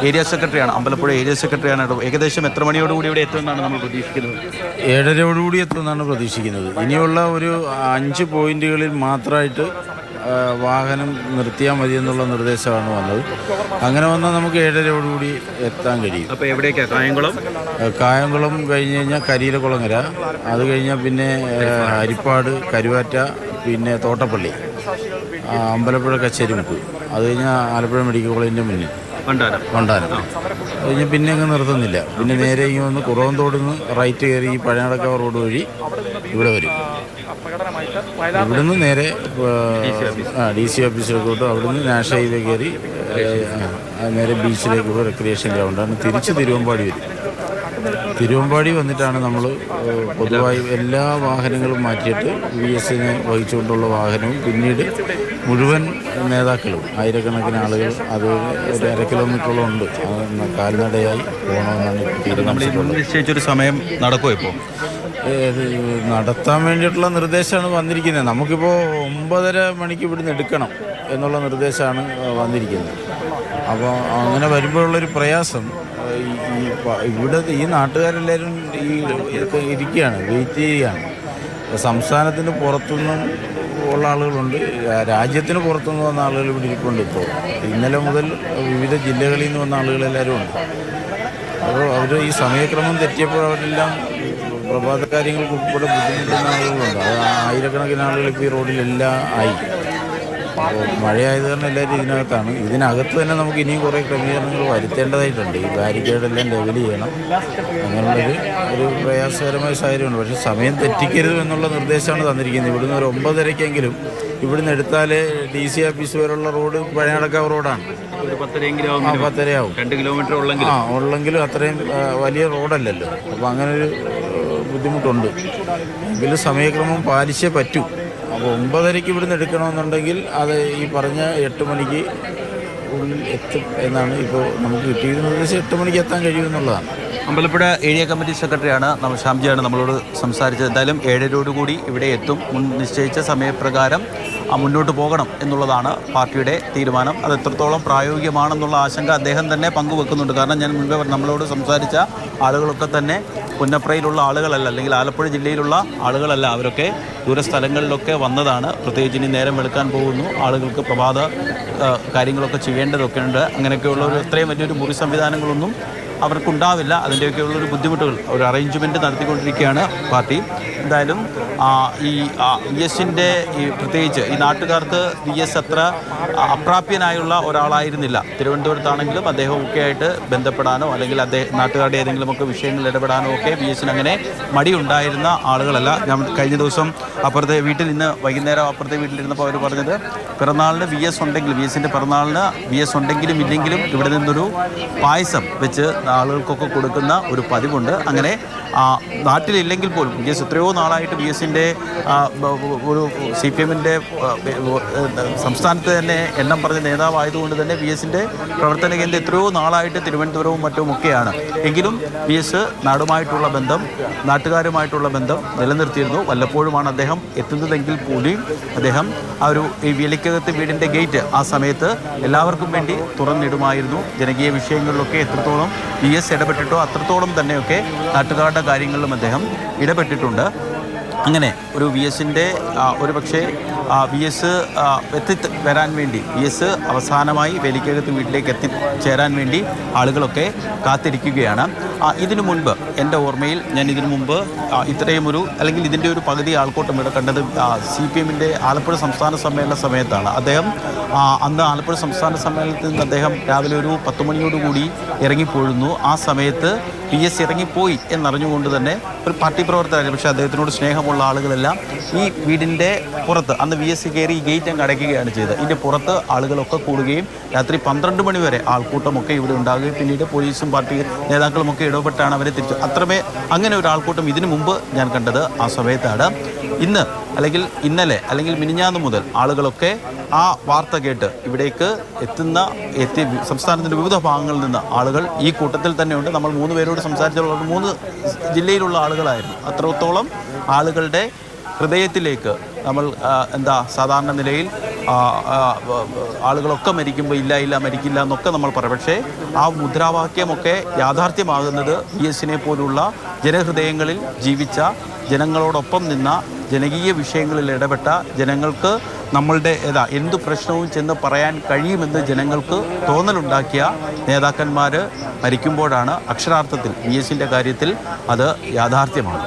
Area സെക്രട്ടറിയാണ്, Ambalappuzha area സെക്രട്ടറിയാണ്. ഏകദേശം എത്ര മണിയോടുകൂടി ഇവിടെ എത്തുമെന്നാണ് നമ്മൾ പ്രതീക്ഷിക്കുന്നത്? 7:30 എത്തുമെന്നാണ് പ്രതീക്ഷിക്കുന്നത്. ഇനിയുള്ള ഒരു 5 പോയിന്റുകളിൽ മാത്രമായിട്ട് വാഹനം നിർത്തിയാൽ മതി എന്നുള്ള നിർദ്ദേശമാണ് വന്നത്. അങ്ങനെ വന്നാൽ നമുക്ക് 7:30 എത്താൻ കഴിയും. അപ്പോൾ എവിടേക്കാണ്? കായംകുളം കഴിഞ്ഞ് കഴിഞ്ഞാൽ കരിയിലക്കുളങ്ങര, അത് കഴിഞ്ഞാൽ പിന്നെ ഹരിപ്പാട്, കരുവാറ്റ, പിന്നെ തോട്ടപ്പള്ളി, അമ്പലപ്പുഴ കച്ചേരിമുക്ക്, അത് കഴിഞ്ഞാൽ ആലപ്പുഴ മെഡിക്കൽ കോളേജിൻ്റെ മുന്നിൽ വണ്ടാനം. അത് കഴിഞ്ഞാൽ പിന്നെ അങ്ങ് നിർത്തുന്നില്ല. പിന്നെ നേരെ ഇങ്ങനെ വന്ന് കുറവന്തോട് നിന്ന് റൈറ്റ് കയറി ഈ പഴയടക്കാവ് റോഡ് വഴി ഇവിടെ വരും. ഇവിടുന്ന് നേരെ DC ഓഫീസിലേക്ക് വിട്ടു. അവിടുന്ന് നാഷണൽ ഹൈവേ കയറി നേരെ ബീച്ചിലേക്കുള്ള റെക്രിയേഷൻ ഗ്രൗണ്ടാണ്. തിരിച്ച് തിരുവമ്പാടി വരും. തിരുവമ്പാടി വന്നിട്ടാണ് നമ്മൾ പൊതുവായി എല്ലാ വാഹനങ്ങളും മാറ്റിയിട്ട് VS വഹിച്ചുകൊണ്ടുള്ള വാഹനവും പിന്നീട് മുഴുവൻ നേതാക്കളും ആയിരക്കണക്കിന് ആളുകൾ അത് ഒരു 1/2 കിലോമീറ്ററോളം ഉണ്ട് കാൽനടയായി പോകണമെന്നാണ് തീരുമാനിച്ചിട്ടുള്ളത്. നിശ്ചയിച്ചൊരു സമയം നടക്കുമോ? ഇപ്പോൾ നടത്താൻ വേണ്ടിയിട്ടുള്ള നിർദ്ദേശമാണ് വന്നിരിക്കുന്നത്. നമുക്കിപ്പോൾ 9:30 മണിക്ക് ഇവിടുന്ന് എടുക്കണം എന്നുള്ള നിർദ്ദേശമാണ് വന്നിരിക്കുന്നത്. അപ്പോൾ അങ്ങനെ വരുമ്പോഴുള്ളൊരു പ്രയാസം ഇവിടെ ഈ നാട്ടുകാരെല്ലാവരും ഇരിക്കുകയാണ്, വെയിറ്റ് ചെയ്യുകയാണ്. സംസ്ഥാനത്തിന് പുറത്തുനിന്നും ഉള്ള ആളുകളുണ്ട്, രാജ്യത്തിന് പുറത്തുനിന്ന് വന്ന ആളുകൾ ഇവിടെ ഇരിപ്പുണ്ട്. ഇപ്പോൾ ഇന്നലെ മുതൽ വിവിധ ജില്ലകളിൽ നിന്ന് വന്ന ആളുകളെല്ലാവരും ഉണ്ട്. അപ്പോൾ അവർ ഈ സമയക്രമം തെറ്റിയപ്പോൾ അവരെല്ലാം പ്രഭാത കാര്യങ്ങൾക്ക് ഉൾപ്പെടെ ബുദ്ധിമുട്ടുന്ന ആളുകളുണ്ട്. അത് ആയിരക്കണക്കിന് ആളുകൾ ഇപ്പോൾ ഈ റോഡിലെല്ലാം ആയി. അപ്പോൾ മഴയായത് കാരണം എല്ലാവരും ഇതിനകത്താണ്. ഇതിനകത്ത് തന്നെ നമുക്ക് ഇനിയും കുറേ ക്രമീകരണങ്ങൾ വരുത്തേണ്ടതായിട്ടുണ്ട്. ഈ ബാരിക്കേഡെല്ലാം ലെവൽ ചെയ്യണം. അങ്ങനെയുള്ളൊരു പ്രയാസകരമായ സാഹചര്യമുണ്ട്. പക്ഷേ സമയം തെറ്റിക്കരുത് എന്നുള്ള നിർദ്ദേശമാണ് തന്നിരിക്കുന്നത്. ഇവിടുന്ന് ഒരു 9:30 ഇവിടുന്ന് എടുത്താൽ DC ഓഫീസ് വരെയുള്ള റോഡ് പഴയടക്കാവ് റോഡാണ്. 10:30 ആവും. 2 കിലോമീറ്റർ ഉള്ളെങ്കിലും അത്രയും വലിയ റോഡല്ലല്ലോ. അപ്പോൾ അങ്ങനൊരു ബുദ്ധിമുട്ടുണ്ട്. എങ്കിലും സമയക്രമം പാലിച്ചേ പറ്റൂ. അപ്പോൾ 9:30 ഇവിടുന്ന് എടുക്കണമെന്നുണ്ടെങ്കിൽ അത് ഈ പറഞ്ഞ 8 മണിക്ക് ഉള്ളിൽ എത്തും എന്നാണ് ഇപ്പോൾ നമുക്ക് കിട്ടിയത്. നിർദ്ദേശം 8 മണിക്ക് എത്താൻ കഴിയുമെന്നുള്ളതാണ്. അമ്പലപ്പുഴ ഏരിയ കമ്മിറ്റി സെക്രട്ടറിയാണ് ശ്യാംജിയാണ് നമ്മളോട് സംസാരിച്ചത്. എന്തായാലും 7:30 ഇവിടെ എത്തും. മുൻ നിശ്ചയിച്ച സമയപ്രകാരം മുന്നോട്ട് പോകണം എന്നുള്ളതാണ് പാർട്ടിയുടെ തീരുമാനം. അത് എത്രത്തോളം പ്രായോഗികമാണെന്നുള്ള ആശങ്ക അദ്ദേഹം തന്നെ പങ്കുവെക്കുന്നുണ്ട്. കാരണം ഞാൻ മുൻപേ നമ്മളോട് സംസാരിച്ച ആളുകളൊക്കെ തന്നെ പുന്നപ്രയിലുള്ള ആളുകളല്ല, അല്ലെങ്കിൽ ആലപ്പുഴ ജില്ലയിലുള്ള ആളുകളല്ല. അവരൊക്കെ ദൂരസ്ഥലങ്ങളിലൊക്കെ വന്നതാണ്. പ്രത്യേകിച്ച് ഇനി നേരം വെളുക്കാൻ പോകുന്നു, ആളുകൾക്ക് പ്രഭാത കാര്യങ്ങളൊക്കെ ചെയ്യേണ്ടതൊക്കെ ഉണ്ട്. അങ്ങനെയൊക്കെയുള്ള ഒരു ഇത്രയും വലിയൊരു മുറി സംവിധാനങ്ങളൊന്നും അവർക്കുണ്ടാവില്ല. അതിൻ്റെയൊക്കെയുള്ളൊരു ബുദ്ധിമുട്ടുകൾ ഒരു അറേഞ്ച്മെൻറ്റ് നടത്തിക്കൊണ്ടിരിക്കുകയാണ് പാർട്ടി. എന്തായാലും ഈ VSൻ്റെ പ്രത്യേകിച്ച് ഈ നാട്ടുകാർക്ക് VS അത്ര അപ്രാപ്യനായുള്ള ഒരാളായിരുന്നില്ല. തിരുവനന്തപുരത്താണെങ്കിലും അദ്ദേഹം ഒക്കെ ആയിട്ട് ബന്ധപ്പെടാനോ അല്ലെങ്കിൽ നാട്ടുകാരുടെ ഏതെങ്കിലുമൊക്കെ വിഷയങ്ങളിൽ ഇടപെടാനോ ഒക്കെ VSന് അങ്ങനെ മടിയുണ്ടായിരുന്ന ആളുകളല്ല. ഞാൻ കഴിഞ്ഞ ദിവസം അപ്പുറത്തെ വീട്ടിൽ ഇന്ന് വൈകുന്നേരം അപ്പുറത്തെ വീട്ടിലിരുന്നപ്പോൾ അവർ പറഞ്ഞത് പിറന്നാളിന് VS ഉണ്ടെങ്കിലും VSൻ്റെ പിറന്നാളിന് VS ഉണ്ടെങ്കിലും ഇല്ലെങ്കിലും ഇവിടെ നിന്നൊരു പായസം വെച്ച് ആളുകൾക്കൊക്കെ കൊടുക്കുന്ന ഒരു പതിവുണ്ട്. അങ്ങനെ നാട്ടിലില്ലെങ്കിൽ പോലും VS എത്രയോ നാളായിട്ട് VSൻ്റെ ഒരു CPMൻ്റെ സംസ്ഥാനത്ത് തന്നെ എണ്ണം പറഞ്ഞ നേതാവായതുകൊണ്ട് തന്നെ VSൻ്റെ പ്രവർത്തന കേന്ദ്രം എത്രയോ നാളായിട്ട് തിരുവനന്തപുരവും മറ്റുമൊക്കെയാണ്. എങ്കിലും VS നാടുമായിട്ടുള്ള ബന്ധം, നാട്ടുകാരുമായിട്ടുള്ള ബന്ധം നിലനിർത്തിയിരുന്നു. വല്ലപ്പോഴുമാണ് അദ്ദേഹം എത്തുന്നതെങ്കിൽ കൂടിയും അദ്ദേഹം ഈ വേലിക്കകത്ത് വീടിൻ്റെ ഗേറ്റ് ആ സമയത്ത് എല്ലാവർക്കും വേണ്ടി തുറന്നിടുമായിരുന്നു. ജനകീയ വിഷയങ്ങളിലൊക്കെ എത്രത്തോളം VS ഇടപെട്ടിട്ടോ അത്രത്തോളം തന്നെയൊക്കെ നാട്ടുകാരുടെ കാര്യങ്ങളിലും അദ്ദേഹം ഇടപെട്ടിട്ടുണ്ട്. അങ്ങനെ ഒരു VSൻ്റെ ഒരു പക്ഷേ VS വരാൻ വേണ്ടി VS അവസാനമായി വേലിക്കകത്ത് വീട്ടിലേക്ക് എത്തിച്ചേരാൻ വേണ്ടി ആളുകളൊക്കെ കാത്തിരിക്കുകയാണ്. ഇതിനു മുൻപ് എൻ്റെ ഓർമ്മയിൽ ഞാൻ ഇതിനു മുമ്പ് ഇത്രയും അല്ലെങ്കിൽ ഇതിൻ്റെ ഒരു പകുതി ആൾക്കൂട്ടം ഇവിടെ കണ്ടത് CPMൻ്റെ ആലപ്പുഴ സംസ്ഥാന സമ്മേളന സമയത്താണ്. അദ്ദേഹം അന്ന് ആലപ്പുഴ സംസ്ഥാന സമ്മേളനത്തിൽ നിന്ന് അദ്ദേഹം രാവിലെ ഒരു 10 മണിയോടുകൂടി ഇറങ്ങിപ്പോഴുന്നു. ആ സമയത്ത് VS ഇറങ്ങിപ്പോയി എന്നറിഞ്ഞുകൊണ്ട് തന്നെ ഒരു പാർട്ടി പ്രവർത്തകരായിരുന്നു. പക്ഷേ അദ്ദേഹത്തിനോട് സ്നേഹമുള്ള ആളുകളെല്ലാം ഈ വീടിൻ്റെ പുറത്ത് അന്ന് VS കയറി ഈ ഗേറ്റ് അങ്ങ് അടയ്ക്കുകയാണ് ചെയ്തത്. ഇതിൻ്റെ പുറത്ത് ആളുകളൊക്കെ കൂടുകയും രാത്രി 12 മണി വരെ ആൾക്കൂട്ടമൊക്കെ ഇവിടെ ഉണ്ടാകുകയും പിന്നീട് പോലീസും പാർട്ടി നേതാക്കളുമൊക്കെ ഇടപെട്ടാണ് അവരെ അങ്ങനെ ഒരു ആൾക്കൂട്ടം ഇതിനു മുമ്പ് ഞാൻ കണ്ടത് ആ സമയത്താണ്. ഇന്ന് അല്ലെങ്കിൽ ഇന്നലെ അല്ലെങ്കിൽ മിനിഞ്ഞാന്ന് മുതൽ ആളുകളൊക്കെ ആ വാർത്ത കേട്ട് ഇവിടേക്ക് എത്തി സംസ്ഥാനത്തിൻ്റെ വിവിധ ഭാഗങ്ങളിൽ നിന്ന് ആളുകൾ ഈ കൂട്ടത്തിൽ തന്നെയുണ്ട്. നമ്മൾ 3 പേരോട് സംസാരിച്ചുള്ള 3 ജില്ലയിലുള്ള ആളുകളായിരുന്നു. അത്രത്തോളം ആളുകളുടെ ഹൃദയത്തിലേക്ക് നമ്മൾ സാധാരണ നിലയിൽ ആളുകളൊക്കെ മരിക്കുമ്പോൾ ഇല്ല മരിക്കില്ല എന്നൊക്കെ നമ്മൾ പറയും. പക്ഷേ ആ മുദ്രാവാക്യമൊക്കെ യാഥാർത്ഥ്യമാകുന്നത് VS പോലുള്ള ജനഹൃദയങ്ങളിൽ ജീവിച്ച, ജനങ്ങളോടൊപ്പം നിന്ന, ജനകീയ വിഷയങ്ങളിൽ ഇടപെട്ട, ജനങ്ങൾക്ക് നമ്മളുടെ എന്തു പ്രശ്നവും ചെന്ന് പറയാൻ കഴിയുമെന്ന് ജനങ്ങൾക്ക് തോന്നലുണ്ടാക്കിയ നേതാക്കന്മാർ മരിക്കുമ്പോഴാണ് അക്ഷരാർത്ഥത്തിൽ VS കാര്യത്തിൽ അത് യാഥാർത്ഥ്യമാണ്.